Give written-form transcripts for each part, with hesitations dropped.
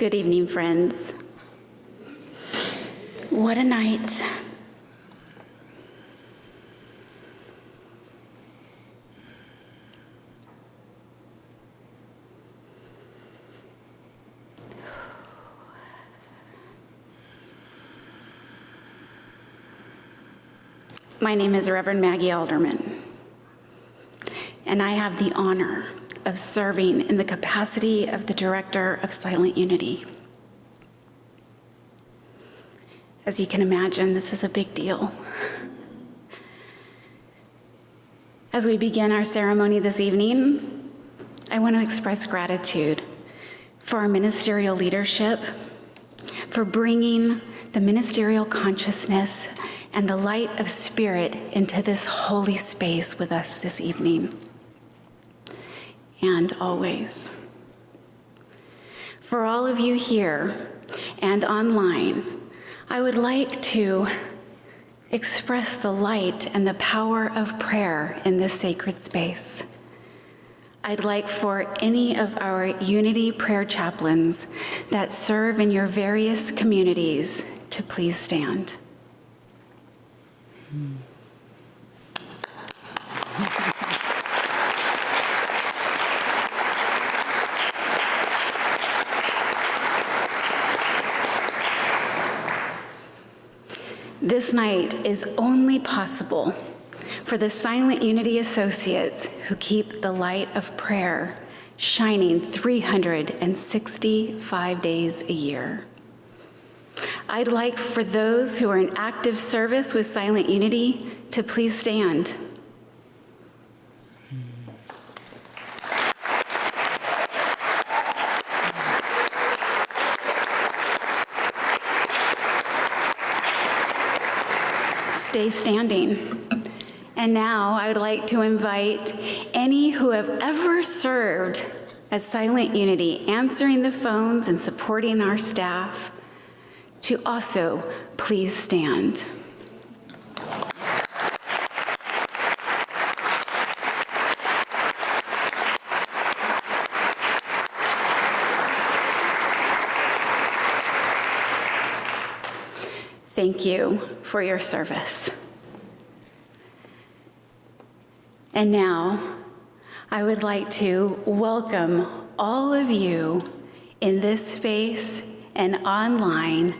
Good evening, friends. What a night. My name is Reverend Maggie Alderman, and I have the honor of serving in the capacity of the Director of Silent Unity. As you can imagine, this is a big deal. As we begin our ceremony this evening, I want to express gratitude for our ministerial leadership, for bringing the ministerial consciousness and the light of spirit into this holy space with us this evening, and always. For all of you here and online, I would like to express the light and the power of prayer in this sacred space. I'd like for any of our Unity prayer chaplains that serve in your various communities to please stand. This night is only possible for the Silent Unity Associates who keep the light of prayer shining 365 days a year. I'd like for those who are in active service with Silent Unity to please stand. Stay standing. And now I would like to invite any who have ever served at Silent Unity, answering the phones and supporting our staff, to also please stand. Thank you for your service. And now, I would like to welcome all of you in this space and online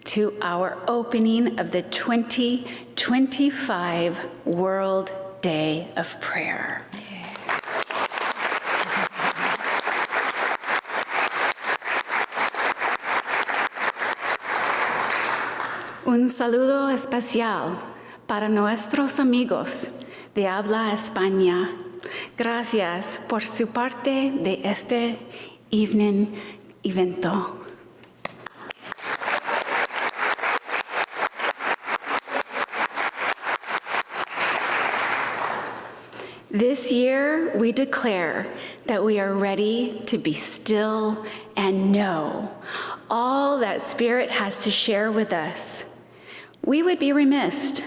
to our opening of the 2025 World Day of Prayer. Un saludo especial para nuestros amigos de habla España. Gracias por su parte de este evening evento. This year, we declare that we are ready to be still and know all that Spirit has to share with us. We would be remiss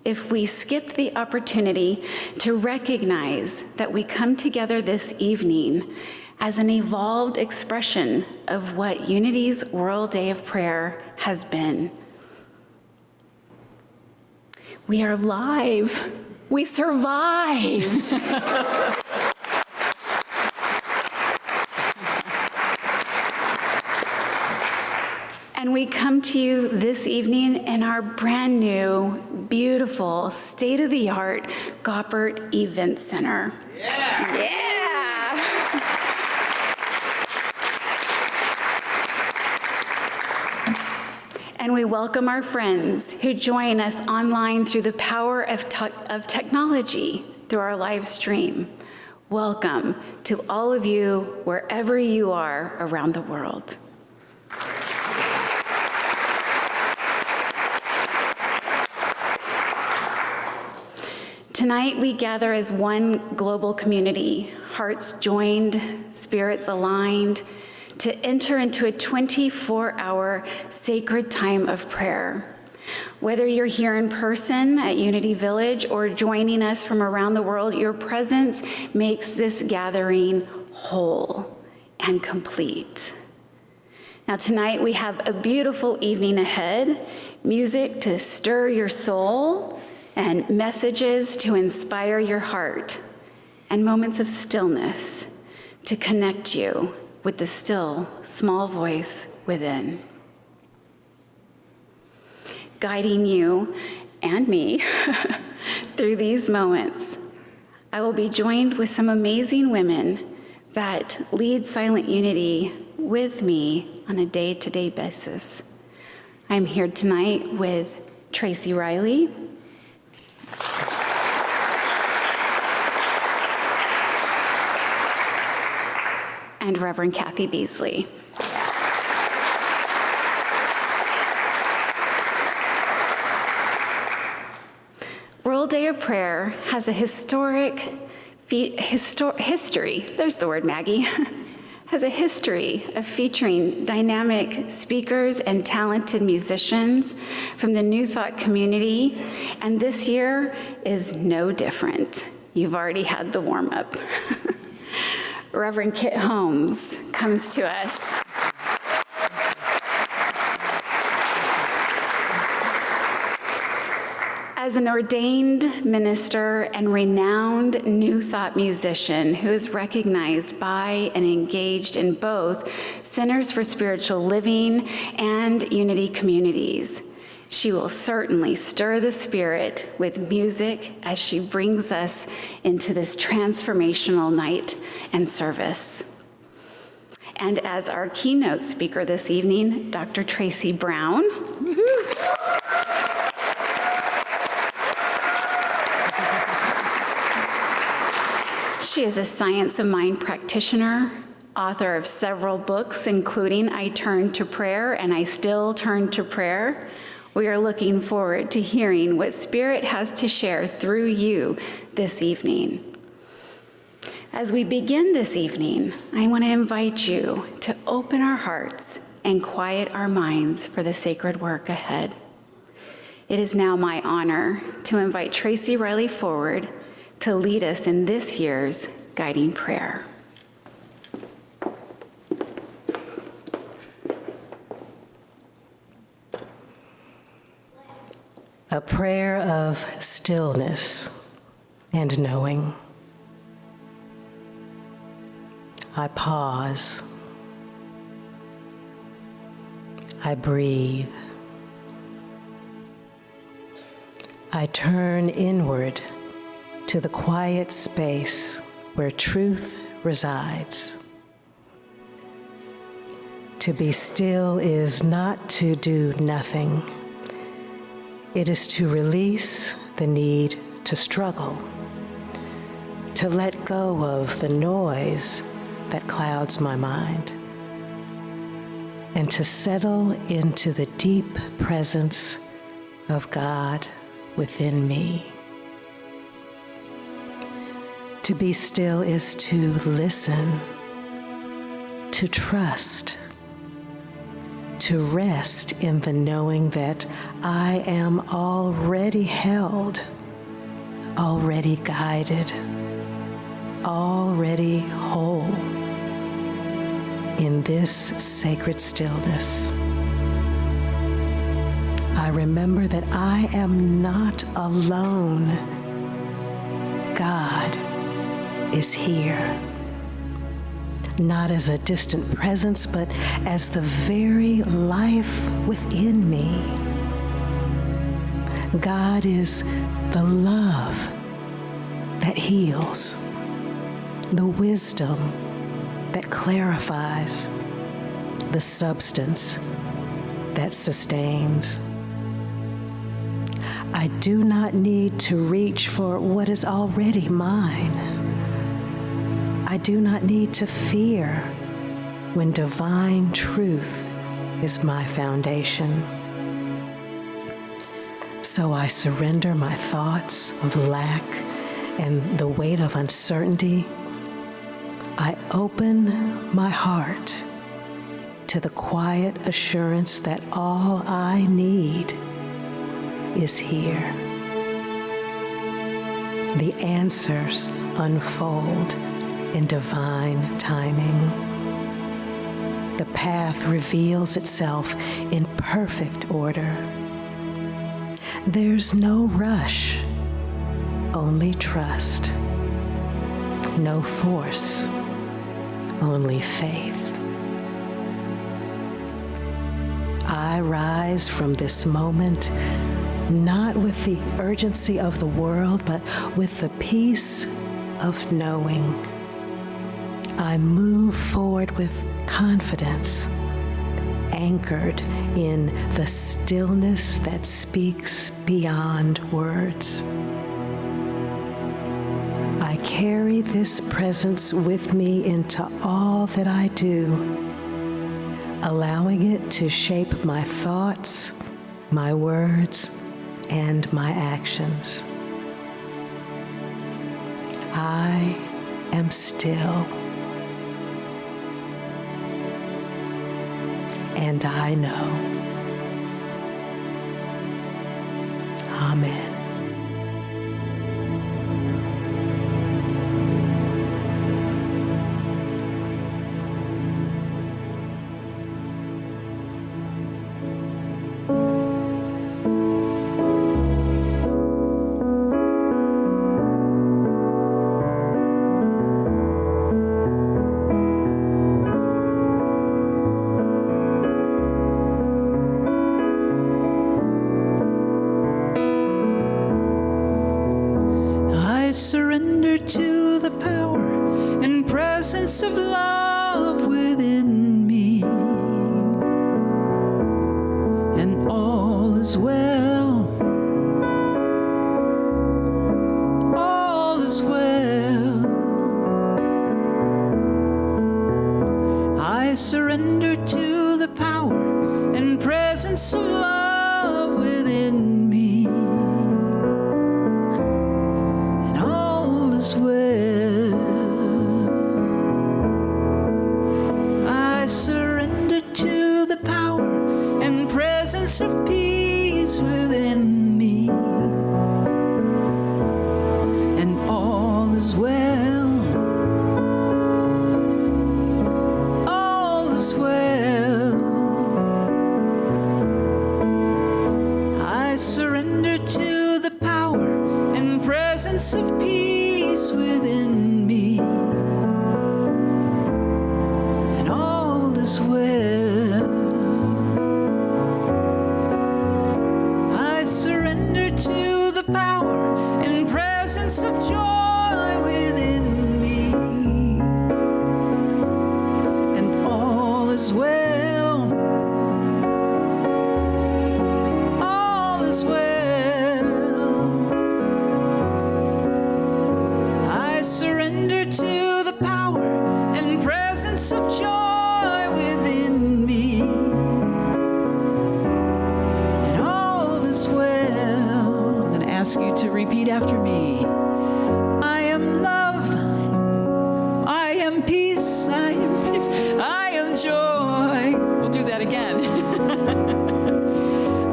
if we skipped the opportunity to recognize that we come together this evening as an evolved expression of what Unity's World Day of Prayer has been. We are live. We survived. And we come to you this evening in our brand new, beautiful, state-of-the-art Goppert Event Center. Yeah! Yeah! And we welcome our friends who join us online through the power of technology through our live stream. Welcome to all of you, wherever you are around the world. Tonight we gather as one global community, hearts joined, spirits aligned, to enter into a 24-hour sacred time of prayer. Whether you're here in person at Unity Village or joining us from around the world, your presence makes this gathering whole and complete. Now tonight we have a beautiful evening ahead, music to stir your soul and messages to inspire your heart, and moments of stillness to connect you with the still, small voice within. Guiding you and me through these moments, I will be joined with some amazing women that lead Silent Unity with me on a day-to-day basis. I'm here tonight with Tracy Riley, and Reverend Kathy Beasley. World Day of Prayer has a history, there's the word, Maggie, has a history of featuring dynamic speakers and talented musicians from the New Thought community, and this year is no different. You've already had the warm-up. Reverend Kit Holmes comes to us. As an ordained minister and renowned New Thought musician who is recognized by and engaged in both Centers for Spiritual Living and Unity communities, she will certainly stir the spirit with music as she brings us into this transformational night and service. And as our keynote speaker this evening, Dr. Tracy Brown. She is a Science of Mind practitioner, author of several books, including I Turn to Prayer and I Still Turn to Prayer. We are looking forward to hearing what Spirit has to share through you this evening. As we begin this evening, I want to invite you to open our hearts and quiet our minds for the sacred work ahead. It is now my honor to invite Tracy Riley forward to lead us in this year's guiding prayer. A prayer of stillness and knowing. I pause. I breathe. I turn inward to the quiet space where truth resides. To be still is not to do nothing. It is to release the need to struggle, to let go of the noise that clouds my mind, and to settle into the deep presence of God within me. To be still is to listen, to trust, to rest in the knowing that I am already held, already guided, already whole in this sacred stillness. I remember that I am not alone. God is here, not as a distant presence, but as the very life within me. God is the love that heals, the wisdom that clarifies, the substance that sustains. I do not need to reach for what is already mine. I do not need to fear when divine truth is my foundation. So I surrender my thoughts of lack and the weight of uncertainty. I open my heart to the quiet assurance that all I need is here. The answers unfold in divine timing. the path reveals itself in perfect order. There's no rush, only trust. No force, only faith. I rise from this moment not with the urgency of the world, but with the peace of knowing. I move forward with confidence, anchored in the stillness that speaks beyond words. I carry this presence with me into all that I do, allowing it to shape my thoughts, my words, and my actions. I am still, and I know. Amen. I surrender to the power and presence of love within me, and all is well, all is well. I surrender to the power and presence of love within me, as well. I surrender to the power and presence of peace within me, and all is well, all is well. I surrender to the power and presence of peace within me, and all is well. I surrender to the power and presence of joy within me, and all is well, all is well. I surrender to the power and presence of joy within me, and all is well. I'm going to ask you to repeat after me. I am love, I am peace, I am peace, I am joy. We'll do that again.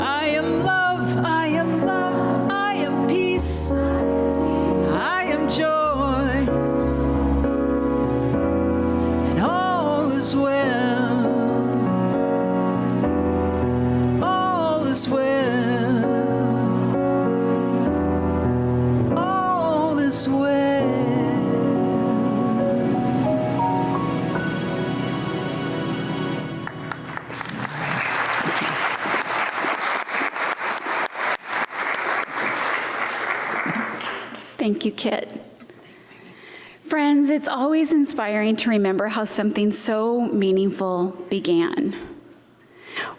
I am love, I am love, I am peace, I am joy, and all is well, all is well, all is well. Thank you, Kit. Friends, it's always inspiring to remember how something so meaningful began.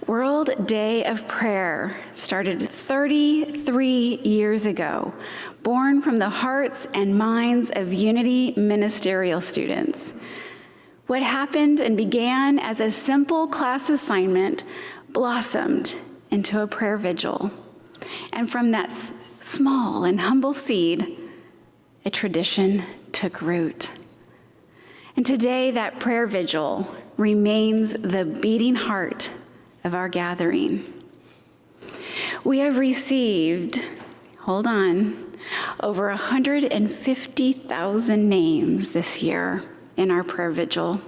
World Day of Prayer started 33 years ago, born from the hearts and minds of Unity ministerial students. What happened and began as a simple class assignment blossomed into a prayer vigil. And from that small and humble seed, a tradition took root. And today, that prayer vigil remains the beating heart of our gathering. We have received, over 150,000 names this year in our prayer vigil.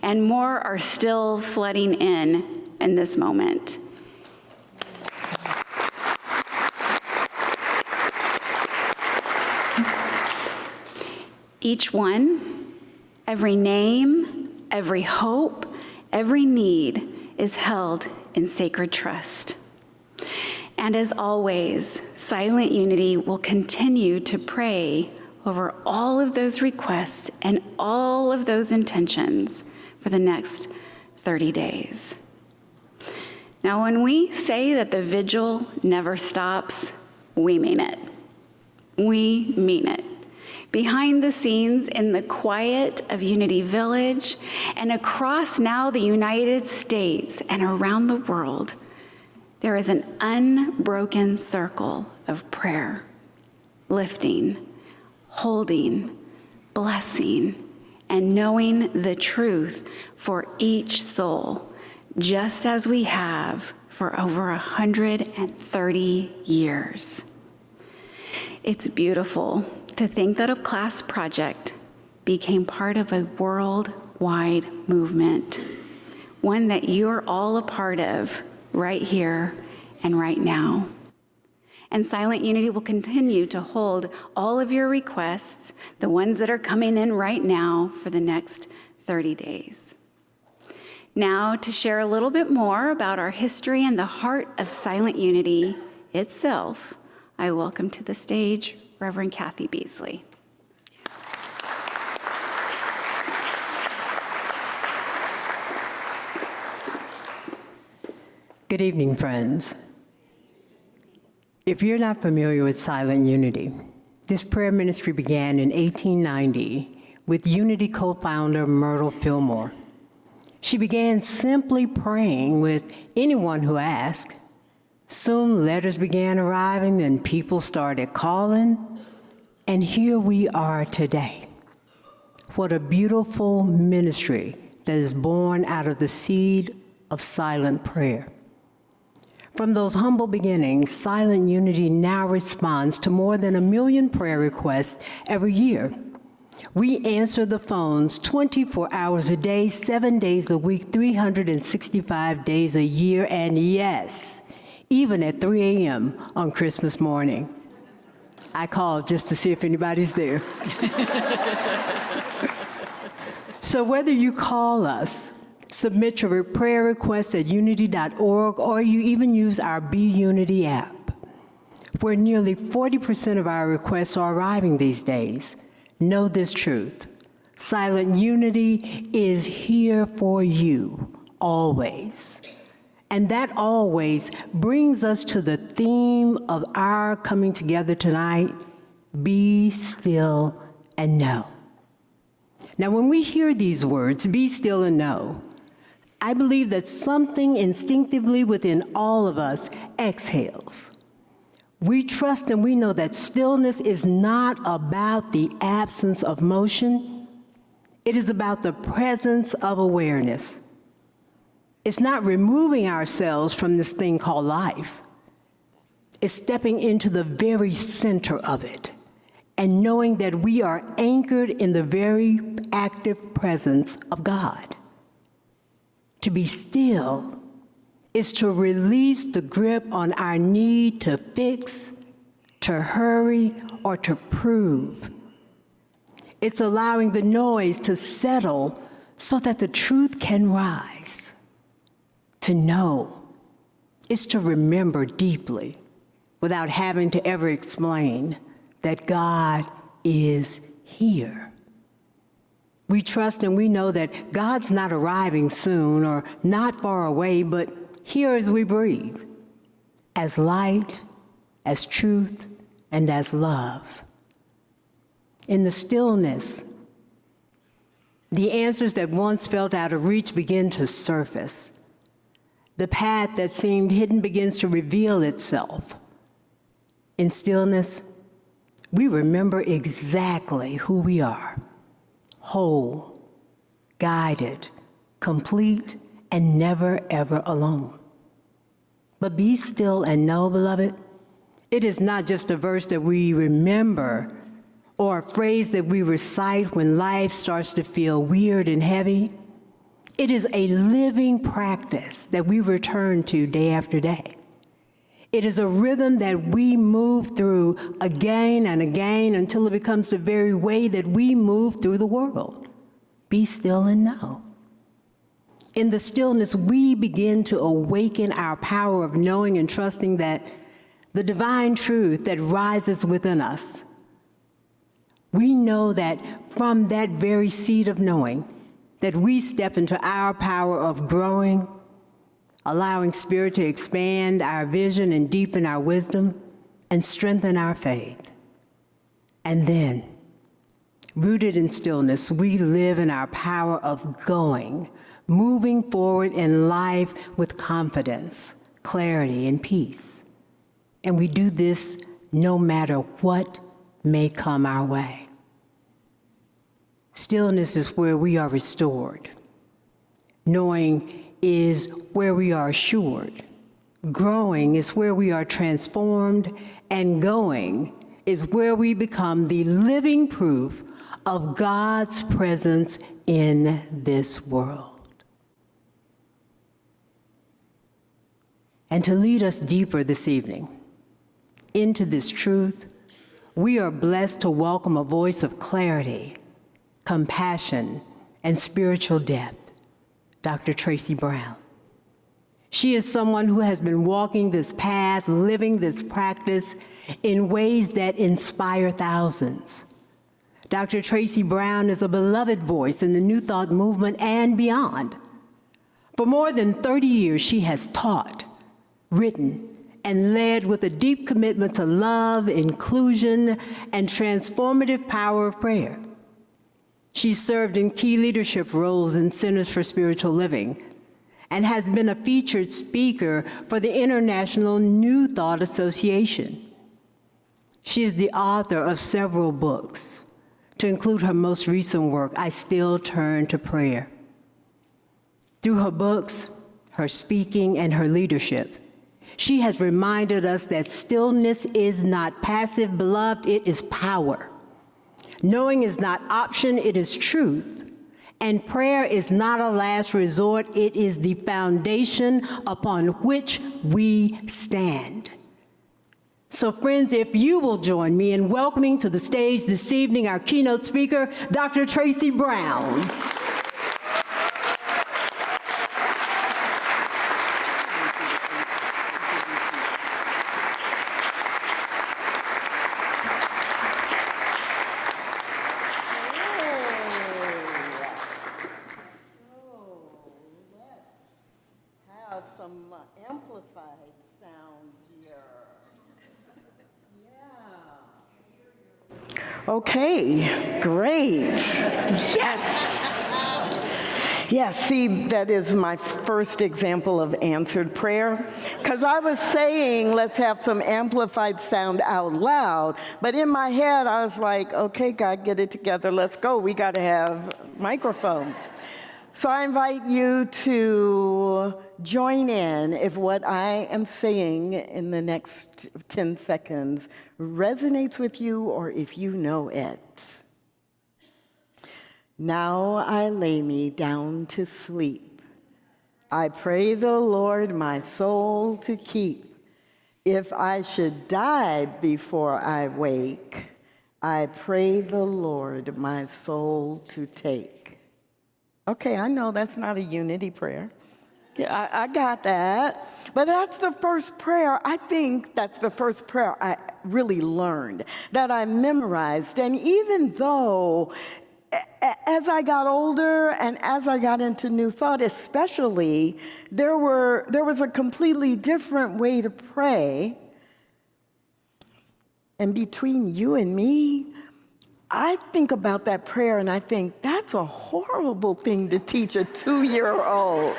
And more are still flooding in this moment. Each one, every name, every hope, every need is held in sacred trust. And as always, Silent Unity will continue to pray over all of those requests and all of those intentions for the next 30 days. Now, when we say that the vigil never stops, we mean it. We mean it. Behind the scenes in the quiet of Unity Village and across now the United States and around the world, there is an unbroken circle of prayer, lifting, holding, blessing, and knowing the truth for each soul, just as we have for over 130 years. It's beautiful to think that a class project became part of a worldwide movement, one that you're all a part of right here and right now. And Silent Unity will continue to hold all of your requests, the ones that are coming in right now, for the next 30 days. Now, to share a little bit more about our history and the heart of Silent Unity itself, I welcome to the stage Reverend Kathy Beasley. Good evening, friends. If you're not familiar with Silent Unity, this prayer ministry began in 1890 with Unity co-founder Myrtle Fillmore. She began simply praying with anyone who asked. Soon letters began arriving, and people started calling, and here we are today. What a beautiful ministry that is born out of the seed of silent prayer. From those humble beginnings, Silent Unity now responds to more than 1 million prayer requests every year. We answer the phones 24 hours a day, 7 days a week, 365 days a year, and yes, even at 3 a.m. on Christmas morning. I called just to see if anybody's there. So whether you call us, submit your prayer requests at unity.org, or you even use our Be Unity app, where nearly 40% of our requests are arriving these days. Know this truth: Silent Unity is here for you, always. And that always brings us to the theme of our coming together tonight: be still and know. Now, when we hear these words, be still and know, I believe that something instinctively within all of us exhales. We trust and we know that stillness is not about the absence of motion. It is about the presence of awareness. It's not removing ourselves from this thing called life. It's stepping into the very center of it and knowing that we are anchored in the very active presence of God. To be still is to release the grip on our need to fix, to hurry, or to prove. It's allowing the noise to settle so that the truth can rise. To know is to remember deeply without having to ever explain that God is here. We trust and we know that God's not arriving soon or not far away, but here as we breathe, as light, as truth, and as love. In the stillness, the answers that once felt out of reach begin to surface. The path that seemed hidden begins to reveal itself. In stillness, we remember exactly who we are: whole, guided, complete, and never, ever alone. But be still and know, beloved, it is not just a verse that we remember or a phrase that we recite when life starts to feel weird and heavy. It is a living practice that we return to day after day. It is a rhythm that we move through again and again until it becomes the very way that we move through the world. Be still and know. In the stillness, we begin to awaken our power of knowing and trusting that the divine truth that rises within us. We know that from that very seed of knowing, that we step into our power of growing, allowing Spirit to expand our vision and deepen our wisdom and strengthen our faith. And then, rooted in stillness, we live in our power of going, moving forward in life with confidence, clarity, and peace. And we do this no matter what may come our way. Stillness is where we are restored. Knowing is where we are assured. Growing is where we are transformed, and going is where we become the living proof of God's presence in this world. And to lead us deeper this evening into this truth, we are blessed to welcome a voice of clarity, compassion, and spiritual depth, Dr. Tracy Brown. She is someone who has been walking this path, living this practice in ways that inspire thousands. Dr. Tracy Brown is a beloved voice in the New Thought movement and beyond. For more than 30 years, she has taught, written, and led with a deep commitment to love, inclusion, and transformative power of prayer. She served in key leadership roles in Centers for Spiritual Living and has been a featured speaker for the International New Thought Association. She is the author of several books, to include her most recent work, I Still Turn to Prayer. Through her books, her speaking, and her leadership, she has reminded us that stillness is not passive, beloved, it is power. Knowing is not option, it is truth. And prayer is not a last resort, it is the foundation upon which we stand. So friends, if you will join me in welcoming to the stage this evening our keynote speaker, Dr. Tracy Brown. Some amplified sound here. Yeah. Okay, great. Yes. Yes, see, that is my first example of answered prayer. Because I was saying, let's have some amplified sound out loud. But in my head, I was like, okay, God, get it together. Let's go. We got to have microphone. So I invite you to join in if what I am saying in the next 10 seconds resonates with you or if you know it. Now I lay me down to sleep. I pray the Lord my soul to keep. If I should die before I wake, I pray the Lord my soul to take. Okay, I know that's not a unity prayer. Yeah, I got that. But that's the first prayer. I think that's the first prayer I really learned, that I memorized. And even though, as I got older and as I got into New Thought especially, there was a completely different way to pray. And between you and me, I think about that prayer and I think that's a horrible thing to teach a 2-year-old.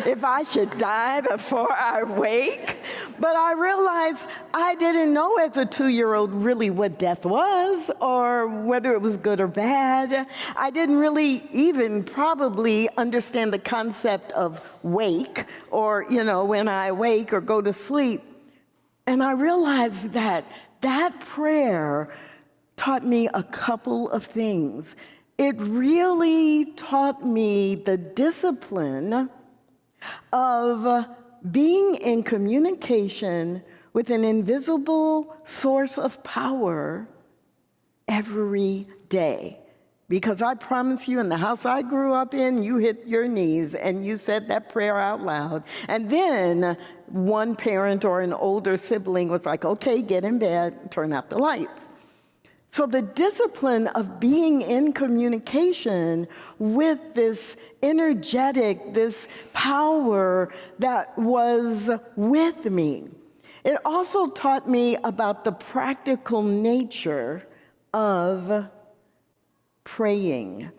If I should die before I wake. But I realized I didn't know as a 2-year-old really what death was or whether it was good or bad. I didn't really even probably understand the concept of wake or, when I wake or go to sleep. And I realized that prayer taught me a couple of things. it really taught me the discipline of being in communication with an invisible source of power every day. Because I promise you, in the house I grew up in, you hit your knees and you said that prayer out loud. And then one parent or an older sibling was like, okay, get in bed, turn out the lights. So the discipline of being in communication with this energetic, this power that was with me. It also taught me about the practical nature of praying,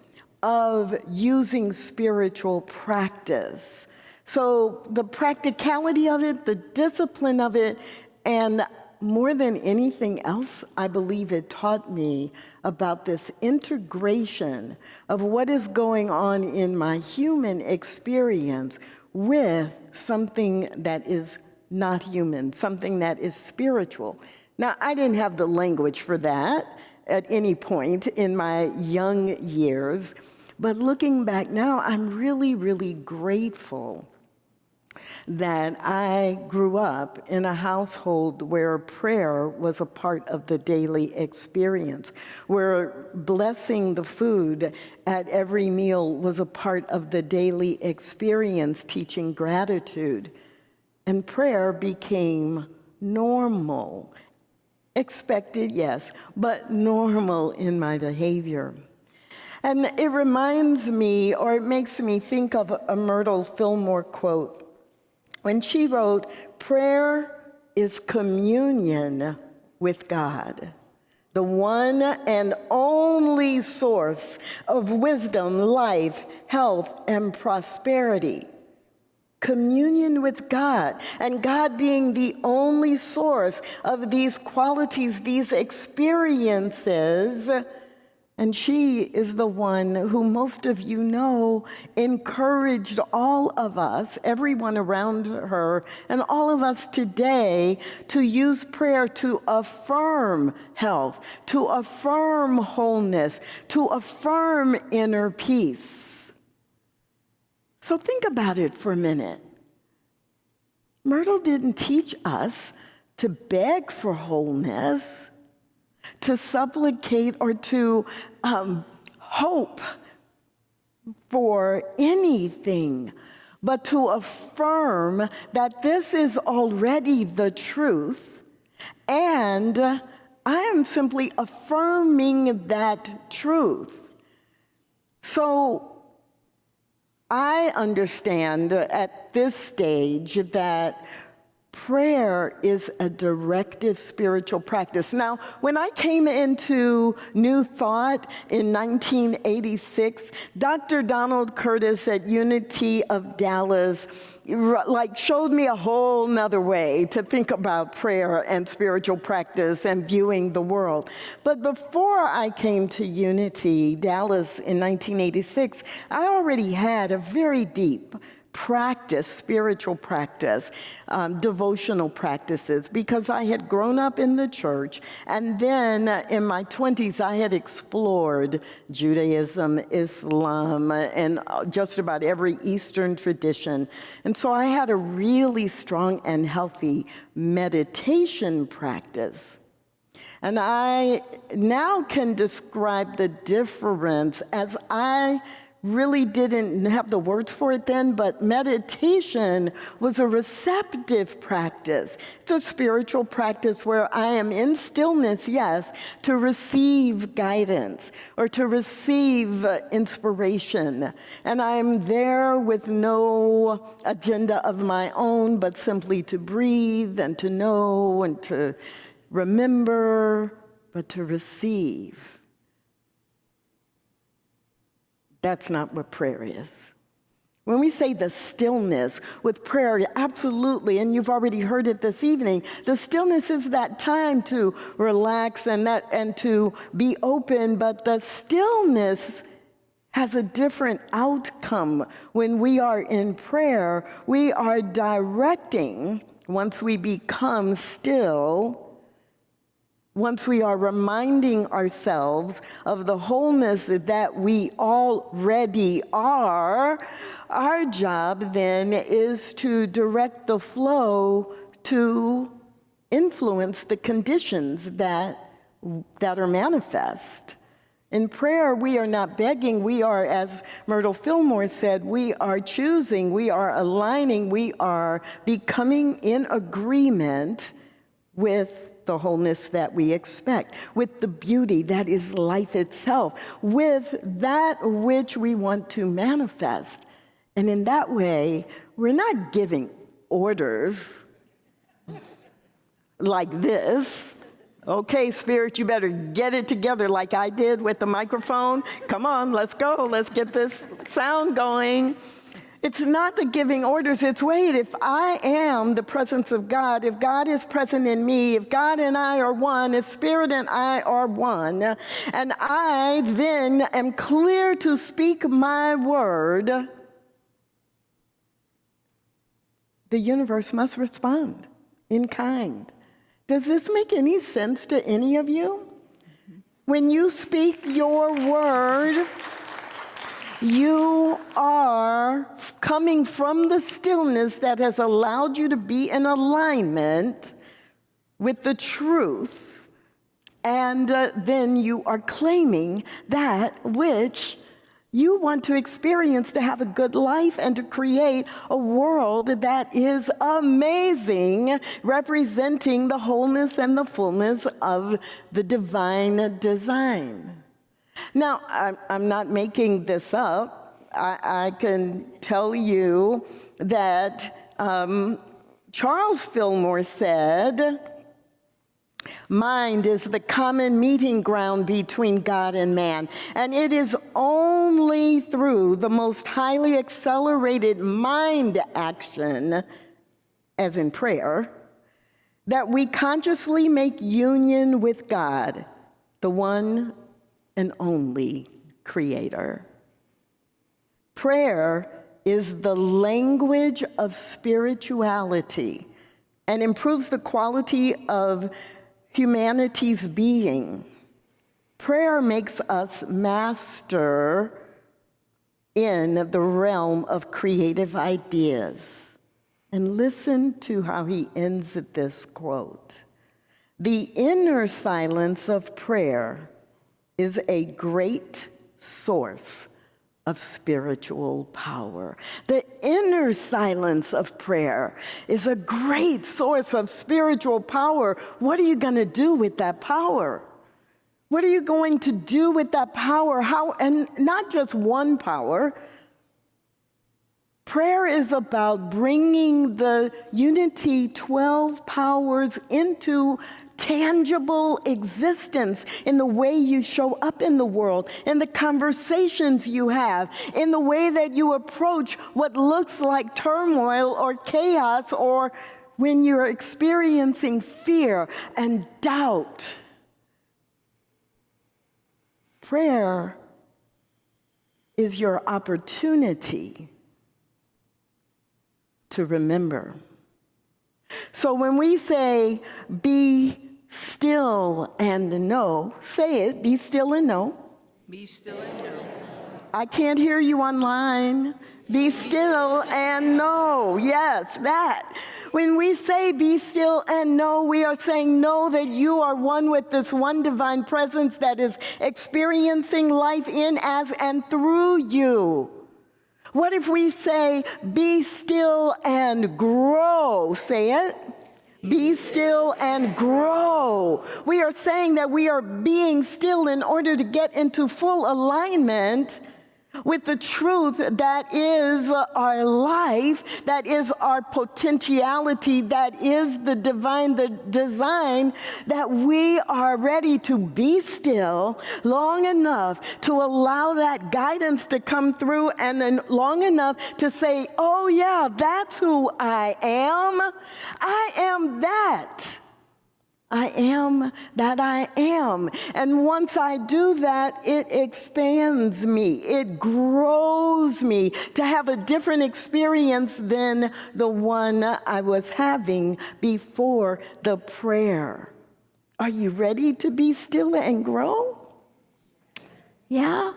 of using spiritual practice. So the practicality of it, the discipline of it, and more than anything else, I believe it taught me about this integration of what is going on in my human experience with something that is not human, something that is spiritual. Now, I didn't have the language for that at any point in my young years, but looking back now, I'm really, really grateful that I grew up in a household where prayer was a part of the daily experience, where blessing the food at every meal was a part of the daily experience, teaching gratitude. And prayer became normal. Expected, yes, but normal in my behavior. And it reminds me, or it makes me think of a Myrtle Fillmore quote when she wrote, "Prayer is communion with God, the one and only source of wisdom, life, health, and prosperity." Communion with God, and God being the only source of these qualities, these experiences. And she is the one who, most of you know, encouraged all of us, everyone around her, and all of us today to use prayer to affirm health, to affirm wholeness, to affirm inner peace. So think about it for a minute. Myrtle didn't teach us to beg for wholeness, to supplicate, or to hope for anything, but to affirm that this is already the truth, and I am simply affirming that truth. So I understand at this stage that prayer is a directive spiritual practice. Now, when I came into New Thought in 1986, Dr. Donald Curtis at Unity of Dallas showed me a whole nother way to think about prayer and spiritual practice and viewing the world. But before I came to Unity Dallas in 1986, I already had a very deep practice, spiritual practice, devotional practices, because I had grown up in the church, and then in my 20s I had explored Judaism, Islam, and just about every Eastern tradition. And so I had a really strong and healthy meditation practice. And I now can describe the difference, as I really didn't have the words for it then, but meditation was a receptive practice. It's a spiritual practice where I am in stillness, yes, to receive guidance or to receive inspiration. And I'm there with no agenda of my own, but simply to breathe and to know and to remember, but to receive. That's not what prayer is. When we say the stillness with prayer, absolutely, and you've already heard it this evening, the stillness is that time to relax and to be open, but the stillness has a different outcome. When we are in prayer, we are directing, once we become still, once we are reminding ourselves of the wholeness that we already are, our job then is to direct the flow to influence the conditions that are manifest. In prayer, we are not begging. We are, as Myrtle Fillmore said, we are choosing, we are aligning, we are becoming in agreement with the wholeness that we expect, with the beauty that is life itself, with that which we want to manifest. And in that way, we're not giving orders like this. Okay, Spirit, you better get it together like I did with the microphone. Come on, let's go. Let's get this sound going. It's not the giving orders. It's, wait, if I am the presence of God, if God is present in me, if God and I are one, if Spirit and I are one, and I then am clear to speak my word, the universe must respond in kind. Does this make any sense to any of you? When you speak your word, you are coming from the stillness that has allowed you to be in alignment with the truth, and then you are claiming that which you want to experience to have a good life and to create a world that is amazing, representing the wholeness and the fullness of the divine design. Now, I'm not making this up. I can tell you that Charles Fillmore said, mind is the common meeting ground between God and man, and it is only through the most highly accelerated mind action, as in prayer, that we consciously make union with God, the one and only Creator. Prayer is the language of spirituality and improves the quality of humanity's being. Prayer makes us master in the realm of creative ideas. And listen to how he ends this quote. The inner silence of prayer is a great source of spiritual power. The inner silence of prayer is a great source of spiritual power. What are you going to do with that power? What are you going to do with that power? How? And not just one power. Prayer is about bringing the Unity 12 powers into tangible existence in the way you show up in the world, in the conversations you have, in the way that you approach what looks like turmoil or chaos, or when you're experiencing fear and doubt. Prayer is your opportunity to remember. So when we say, be still and know, say it, be still and know. Be still and know. I can't hear you online. Be still and know. Yes, that. When we say be still and know, we are saying know that you are one with this one divine presence that is experiencing life in, as, and through you. What if we say, be still and grow? Say it. Be still and grow. We are saying that we are being still in order to get into full alignment with the truth that is our life, that is our potentiality, that is the divine, the design, that we are ready to be still long enough to allow that guidance to come through, and then long enough to say, oh yeah, that's who I am. I am that. I am that I am. And once I do that, it expands me. It grows me to have a different experience than the one I was having before the prayer. Are you ready to be still and grow? Yeah?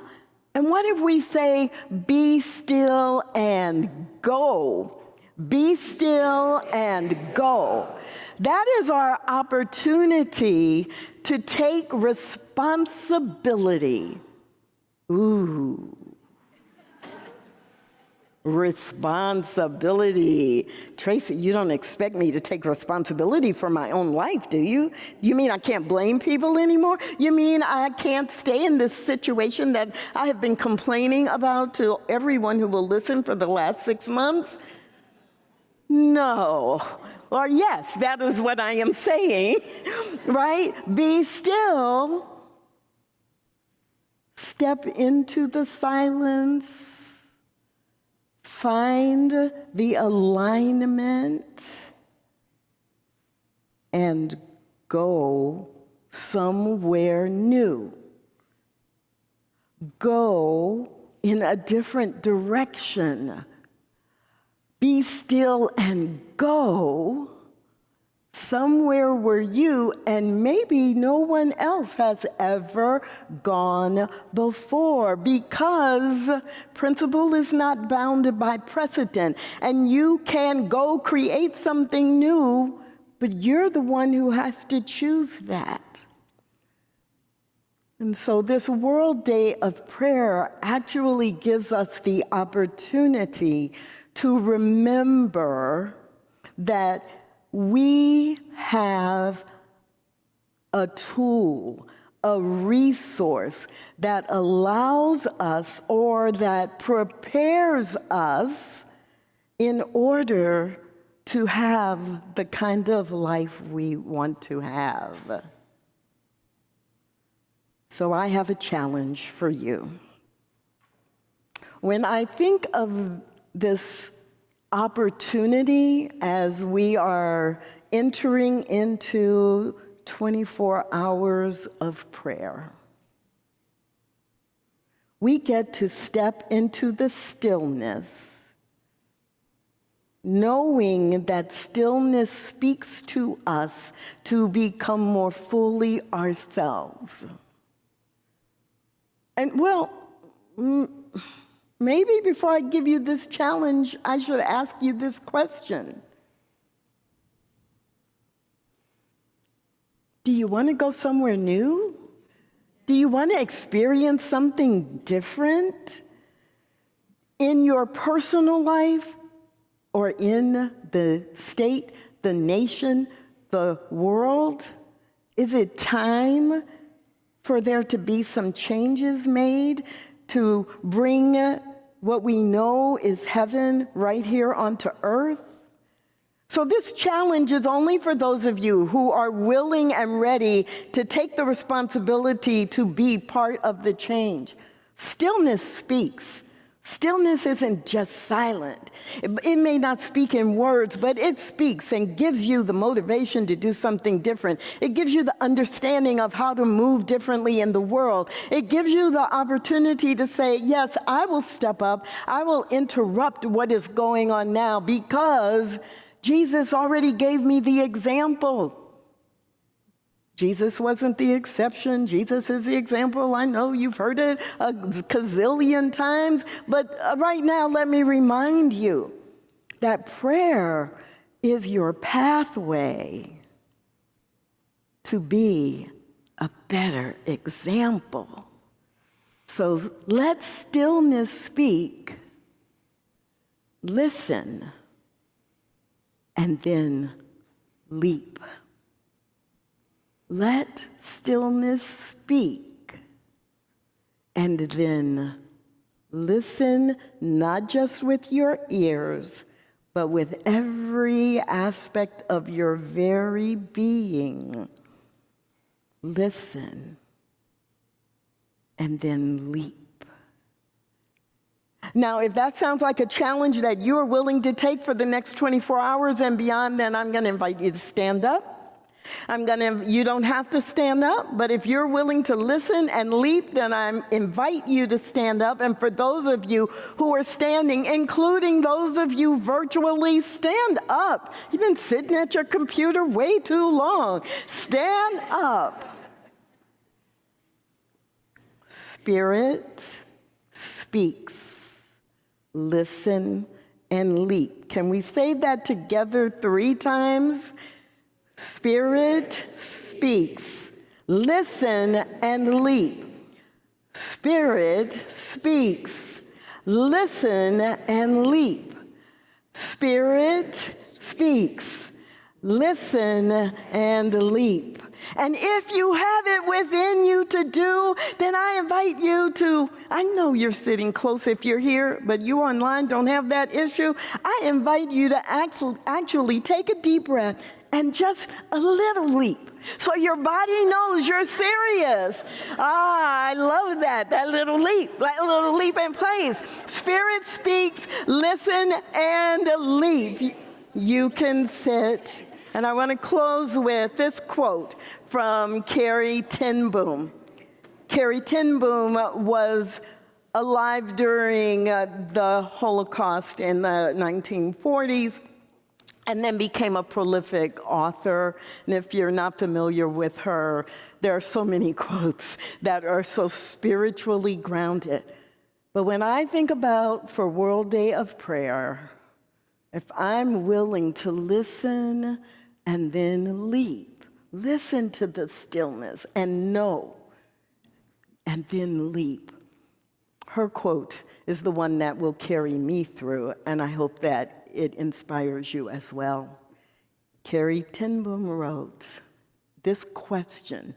And what if we say, be still and go? Be still and go. That is our opportunity to take responsibility. Ooh. Responsibility. Tracy, you don't expect me to take responsibility for my own life, do you? You mean I can't blame people anymore? You mean I can't stay in this situation that I have been complaining about to everyone who will listen for the last 6 months? No. Or yes, that is what I am saying, right? Be still. Step into the silence. Find the alignment and go somewhere new. Go in a different direction. Be still and go somewhere where you and maybe no one else has ever gone before, because principle is not bounded by precedent, and you can go create something new, but you're the one who has to choose that. And so this World Day of Prayer actually gives us the opportunity to remember that we have a tool, a resource that allows us or that prepares us in order to have the kind of life we want to have. So I have a challenge for you. When I think of this opportunity as we are entering into 24 hours of prayer, we get to step into the stillness, knowing that stillness speaks to us to become more fully ourselves. And maybe before I give you this challenge, I should ask you this question. Do you want to go somewhere new? Do you want to experience something different in your personal life or in the state, the nation, the world? Is it time for there to be some changes made to bring what we know is heaven right here onto earth? So this challenge is only for those of you who are willing and ready to take the responsibility to be part of the change. Stillness speaks. Stillness isn't just silent. It may not speak in words, but it speaks and gives you the motivation to do something different. It gives you the understanding of how to move differently in the world. It gives you the opportunity to say, yes, I will step up. I will interrupt what is going on now because Jesus already gave me the example. Jesus wasn't the exception. Jesus is the example. I know you've heard it a gazillion times, but right now let me remind you that prayer is your pathway to be a better example. So let stillness speak, listen, and then leap. Let stillness speak, and then listen, not just with your ears, but with every aspect of your very being. Listen, and then leap. Now, if that sounds like a challenge that you're willing to take for the next 24 hours and beyond, then I'm going to invite you to stand up. You don't have to stand up, but if you're willing to listen and leap, then I invite you to stand up. And for those of you who are standing, including those of you virtually, stand up. You've been sitting at your computer way too long. Stand up. Spirit speaks. Listen and leap. Can we say that together 3 times? Spirit speaks. Listen and leap. Spirit speaks. Listen and leap. Spirit speaks. Listen and leap. And if you have it within you to do, then I invite you to, I know you're sitting close if you're here, but you online don't have that issue. I invite you to actually take a deep breath and just a little leap, so your body knows you're serious. I love that little leap, that little leap in place. Spirit speaks, listen, and leap. You can sit. And I want to close with this quote from Carrie ten Boom. Carrie ten Boom was alive during the Holocaust in the 1940s, and then became a prolific author. And if you're not familiar with her, there are so many quotes that are so spiritually grounded. But when I think about for World Day of Prayer, if I'm willing to listen and then leap, listen to the stillness and know, and then leap. Her quote is the one that will carry me through, and I hope that it inspires you as well. Carrie ten Boom wrote this question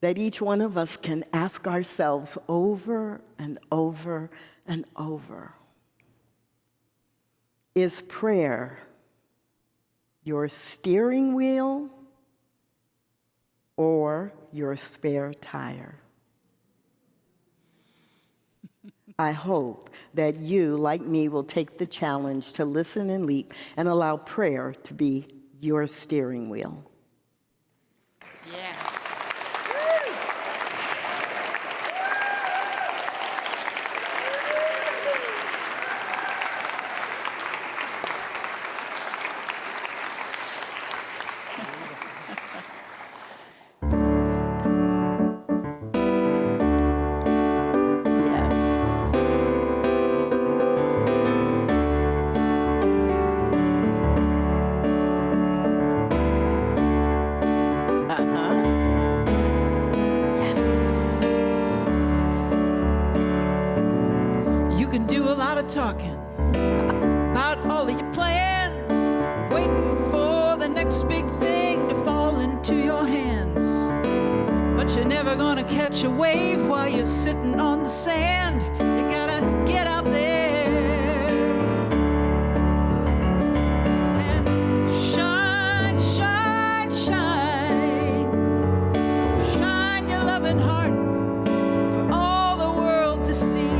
that each one of us can ask ourselves over and over and over. Is prayer your steering wheel or your spare tire? I hope that you, like me, will take the challenge to listen and leap and allow prayer to be your steering wheel. Yeah. Talking about all of your plans, waiting for the next big thing to fall into your hands. But you're never gonna catch a wave while you're sitting on the sand. You gotta get out there and shine, shine, shine. Shine your loving heart for all the world to see.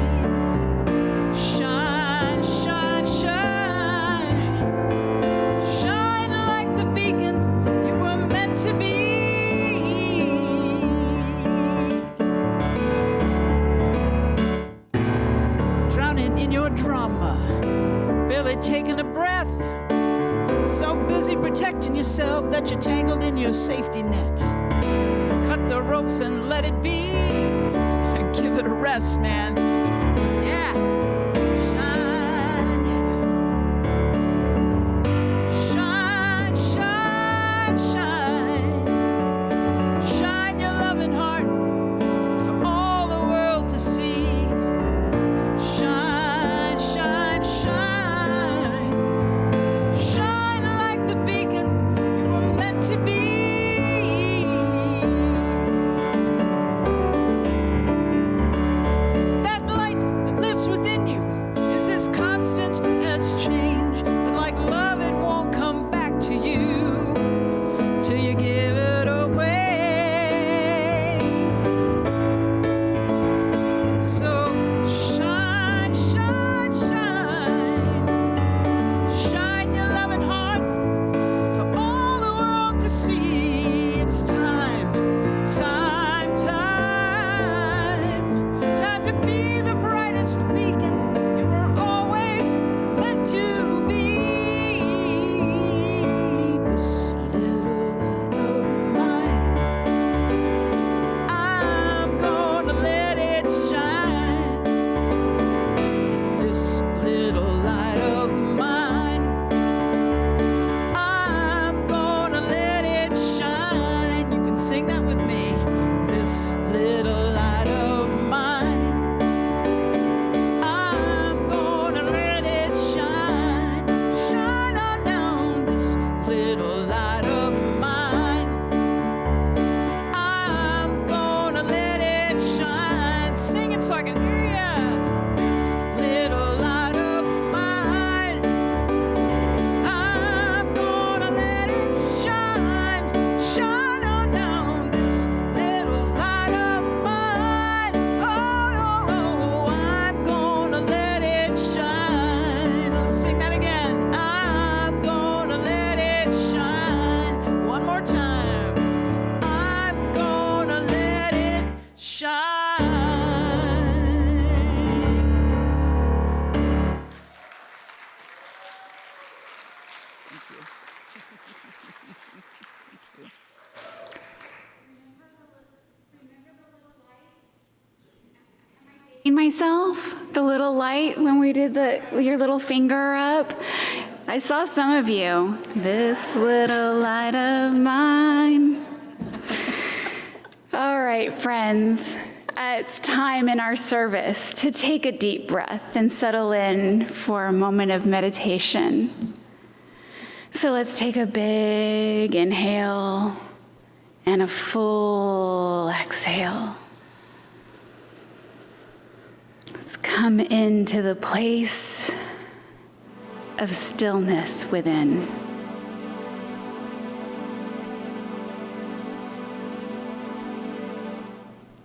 Taking a breath, so busy protecting yourself that you're tangled in your safety net. Cut the ropes and let it be, and give it a rest, man. Yeah. Shine, yeah. Shine, shine, shine. Shine your loving heart for all the world to see. Shine, shine, shine. To be that light that lives within. In myself, the little light when we did your little finger up. I saw some of you. This little light of mine. All right, friends, it's time in our service to take a deep breath and settle in for a moment of meditation. So let's take a big inhale and a full exhale. Let's come into the place of stillness within.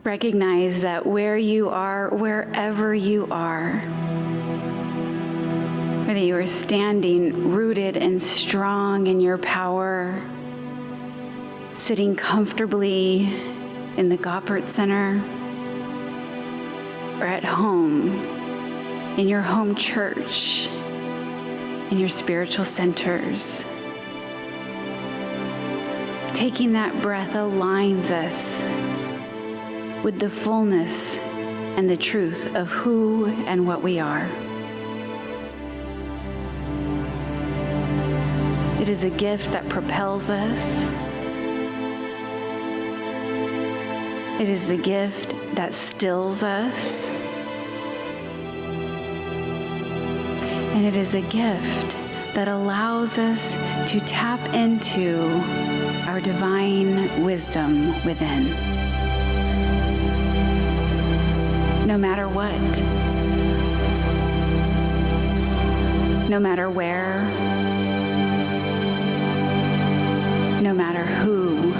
Recognize that where you are, wherever you are, whether you are standing rooted and strong in your power, sitting comfortably in the Goppert Center, or at home, in your home church, in your spiritual centers. Taking that breath aligns us with the fullness and the truth of who and what we are. It is a gift that propels us. It is the gift that stills us. And it is a gift that allows us to tap into our divine wisdom within. No matter what, no matter where, no matter who,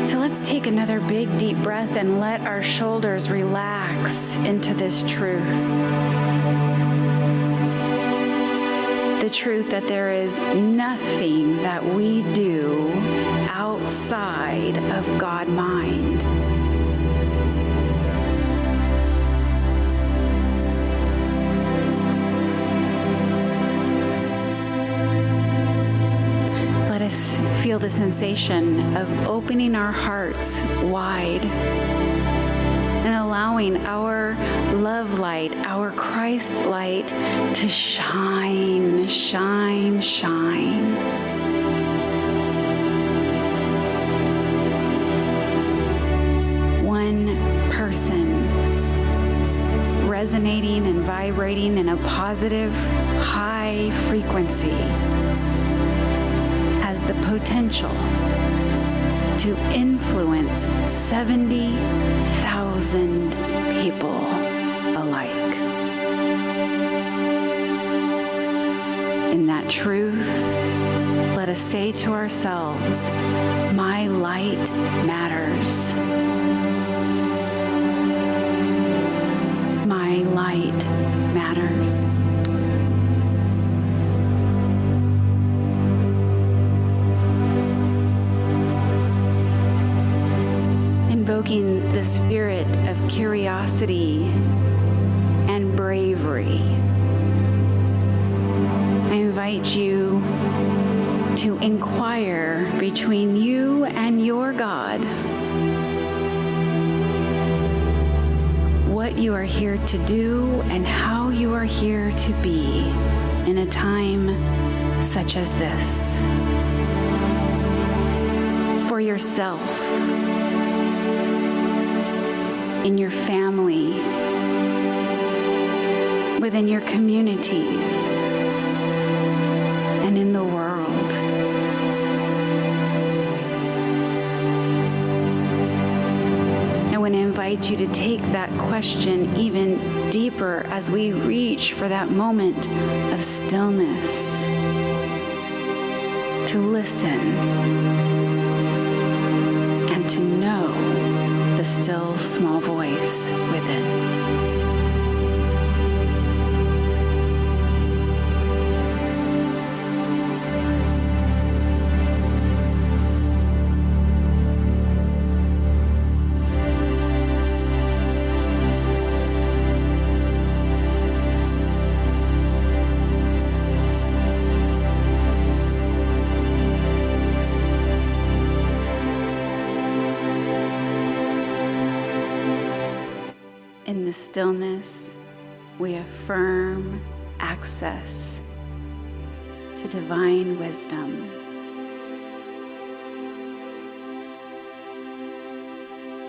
so let's take another big deep breath and let our shoulders relax into this truth. The truth that there is nothing that we do outside of God mind. Let us feel the sensation of opening our hearts wide and allowing our love light, our Christ light to shine, shine, shine. One person resonating and vibrating in a positive, high frequency has the potential to influence 70,000 people alike. In that truth, let us say to ourselves, my light matters. My light matters. Invoking the spirit of curiosity and bravery, I invite you to inquire between you and your God what you are here to do and how you are here to be in a time such as this. For yourself, in your family, within your communities, and in the world. I want to invite you to take that question even deeper as we reach for that moment of stillness, to listen and to know the still small voice within. In the stillness, we affirm access to divine wisdom.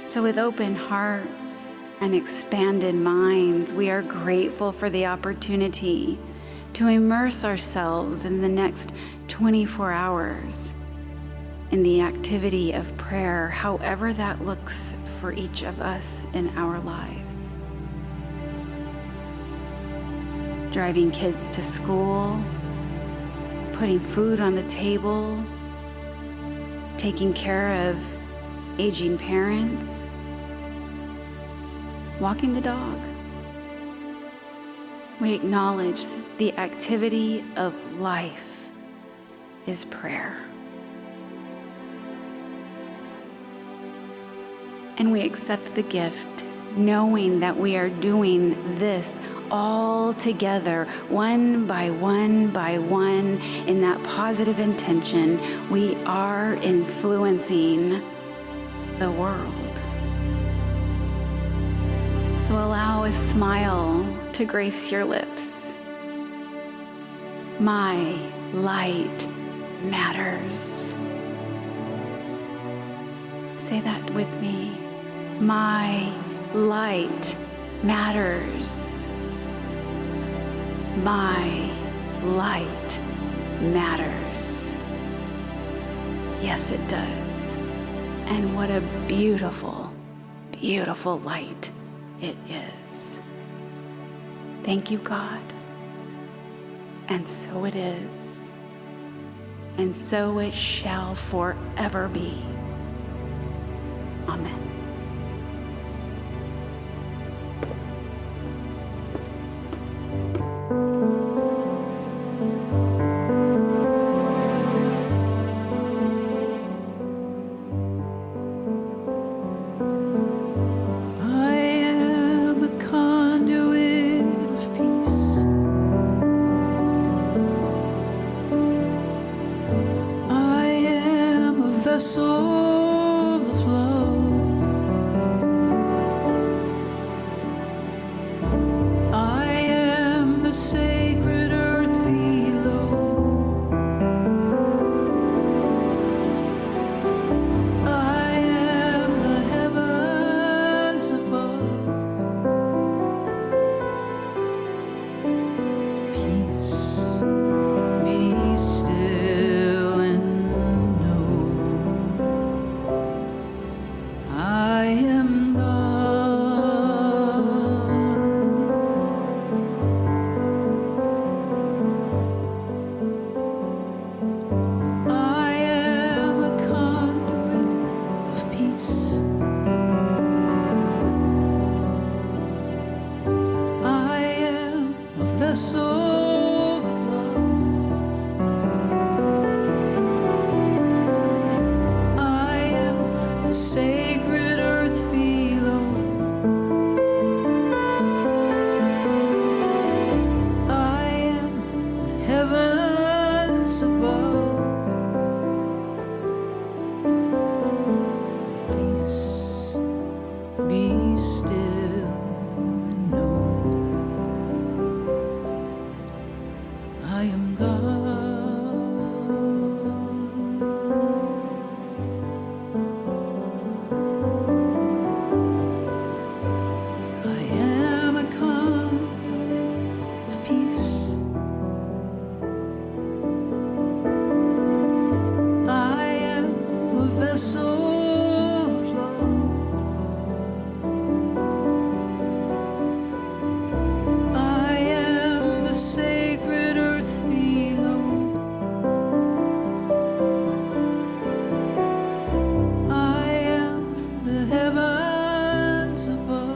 So with open hearts and expanded minds, we are grateful for the opportunity to immerse ourselves in the next 24 hours in the activity of prayer, however that looks for each of us in our lives. Driving kids to school, putting food on the table, taking care of aging parents, walking the dog. We acknowledge the activity of life is prayer. And we accept the gift, knowing that we are doing this all together, one by one by one, in that positive intention. We are influencing the world. So allow a smile to grace your lips. My light matters. Say that with me. My light matters. My light matters. Yes, it does. And what a beautiful, beautiful light it is. Thank you, God. And so it is. And so it shall forever be. Amen. Soul of love, I am the sacred earth below. I am the heavens above. Peace, be still and I am God. I am a conduit of peace. I am a vessel of love. I am the sacred earth below. I am the heavens above. Peace, be still and know I am God. I am a conduit of peace. I am a vessel of love. I am the sacred earth below. I am the heavens above.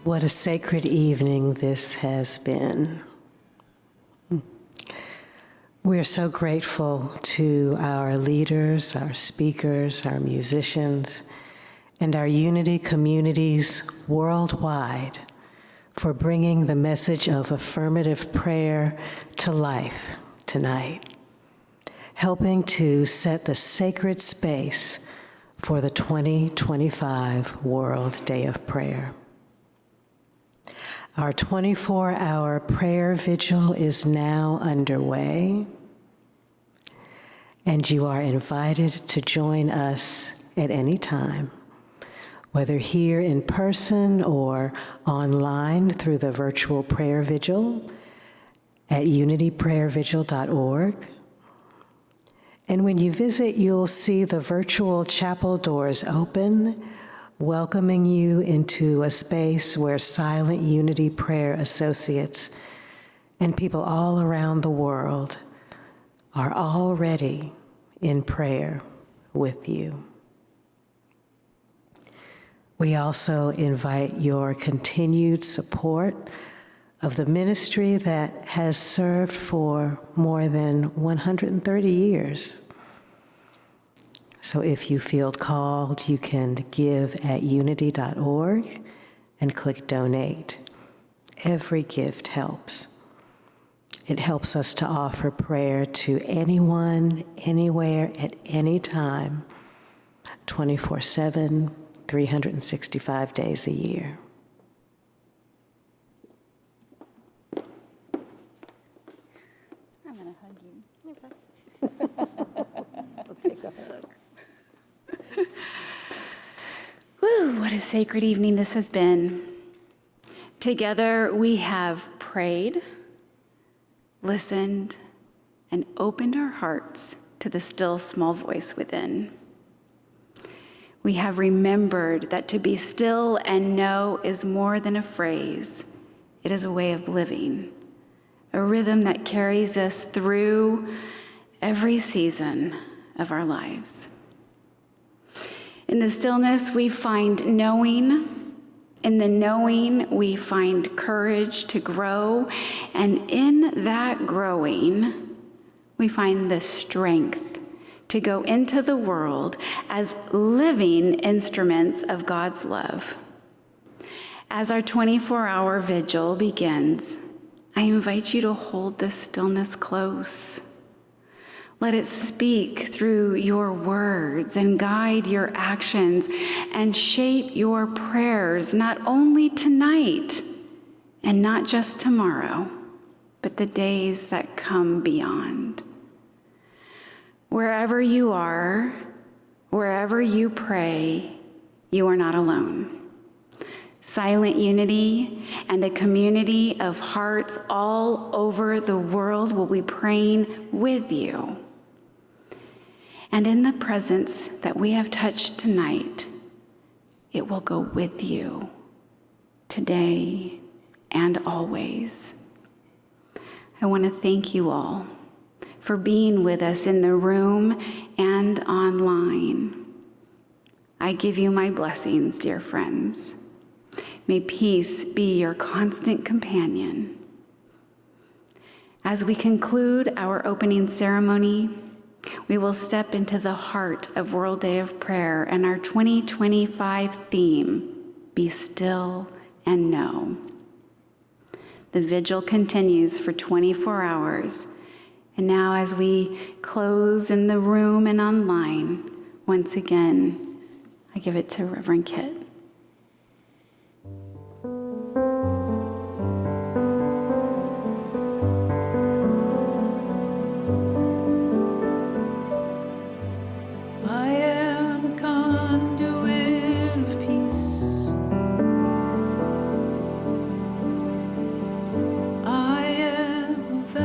What a sacred evening this has been. We're so grateful to our leaders, our speakers, our musicians, and our Unity communities worldwide for bringing the message of affirmative prayer to life tonight, helping to set the sacred space for the 2025 World Day of Prayer. Our 24-hour prayer vigil is now underway, and you are invited to join us at any time, whether here in person or online through the virtual prayer vigil at unityprayervigil.org. And when you visit, you'll see the virtual chapel doors open, welcoming you into a space where silent unity prayer associates and people all around the world are already in prayer with you. We also invite your continued support of the ministry that has served for more than 130 years. So if you feel called, you can give at unity.org and click donate. Every gift helps. It helps us to offer prayer to anyone, anywhere, at any time, 24/7, 365 days a year. I'm going to hug you. We'll take a hug. Woo, what a sacred evening this has been. Together we have prayed, listened, and opened our hearts to the still small voice within. We have remembered that to be still and know is more than a phrase. It is a way of living, a rhythm that carries us through every season of our lives. In the stillness, we find knowing. In the knowing, we find courage to grow. And in that growing, we find the strength to go into the world as living instruments of God's love. As our 24-hour vigil begins, I invite you to hold this stillness close. Let it speak through your words and guide your actions and shape your prayers, not only tonight and not just tomorrow, but the days that come beyond. Wherever you are, wherever you pray, you are not alone. Silent unity and a community of hearts all over the world will be praying with you. And in the presence that we have touched tonight, it will go with you today and always. I want to thank you all for being with us in the room and online. I give you my blessings, dear friends. May peace be your constant companion. As we conclude our opening ceremony, we will step into the heart of World Day of Prayer and our 2025 theme, Be Still and Know. The vigil continues for 24 hours. And now as we close in the room and online, once again, I give it to Reverend Kit.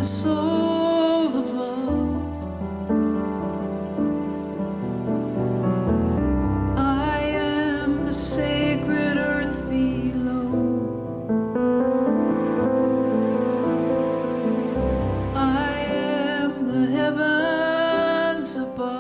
Soul of love, I am the sacred earth below. I am the heavens above.